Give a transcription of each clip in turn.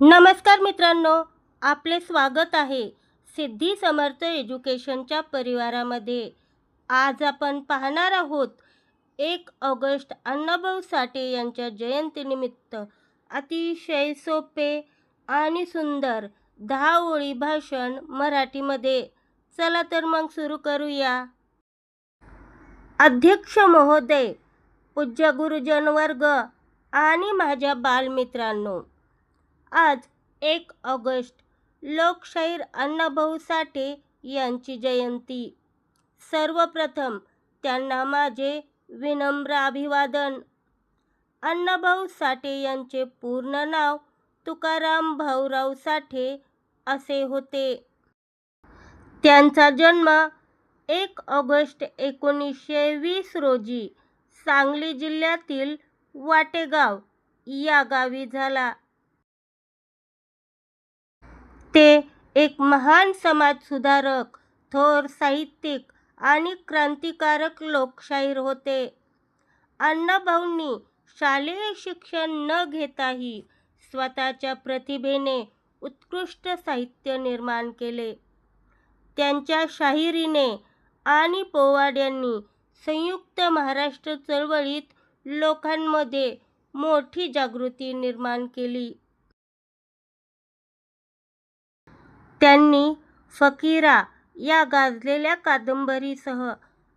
नमस्कार मित्रांनो, आपले स्वागत आहे सिद्धी समर्थ एज्युकेशनच्या परिवारामध्ये। आज आपण पाहणार आहोत 1 ऑगस्ट अण्णाभाऊ साठे यांच्या जयंतीनिमित्त अतिशय सोपे आणि सुंदर 10 ओळी भाषण मराठीमध्ये। चला तर मग सुरू करूया। अध्यक्ष महोदय, पूज्य गुरुजन वर्ग आणि माझ्या बालमित्रांनो, आज 1 ऑगस्ट लोकशाहीर अण्णाभाऊ साठे यांची जयंती। सर्वप्रथम त्यांना माझे विनम्र अभिवादन। अण्णाभाऊ साठे यांचे पूर्ण नाव तुकाराम भाऊराव साठे असे होते। त्यांचा जन्म 1 ऑगस्ट 1920 रोजी सांगली जिल्ह्यातील वाटेगाव या गावी झाला। ते एक महान समाजसुधारक, थोर साहित्यिक आणि क्रांतिकारक लोकशाहीर होते। अण्णाभाऊंनी शालेय शिक्षण न घेताही स्वतःच्या प्रतिभेने उत्कृष्ट साहित्य निर्माण केले। त्यांच्या शाहिरीने आणि पोवाड्यांनी संयुक्त महाराष्ट्र चळवळीत लोकांमध्ये मोठी जागृती निर्माण केली। त्यांनी फकीरा या गाजलेल्या कादंबरीसह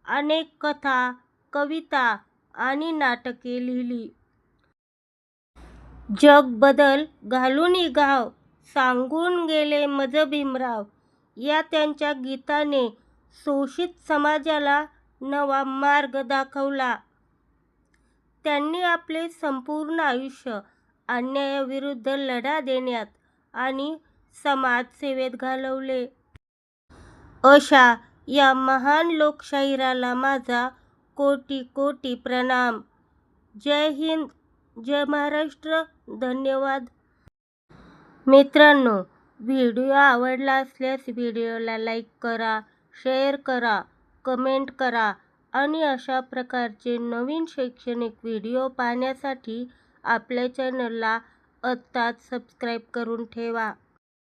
अनेक कथा, कविता आणि नाटके लिहिली। जग बदल घालूनी गाव, सांगून गेले मज भीमराव या त्यांच्या गीताने शोषित समाजाला नवा मार्ग दाखवला। त्यांनी आपले संपूर्ण आयुष्य अन्यायाविरुद्ध लढा देण्यात आणि समाजसेवेत घालवले। अशा या महान लोकशाहीराला माझा कोटी कोटी प्रणाम। जय हिंद, जय महाराष्ट्र, धन्यवाद। मित्रांनो, व्हिडिओ आवडला असल्यास व्हिडिओला लाईक करा, शेअर करा, कमेंट करा आणि अशा प्रकारचे नवीन शैक्षणिक व्हिडिओ पाहण्यासाठी आपल्या चॅनलला आत्ताच सबस्क्राईब करून ठेवा।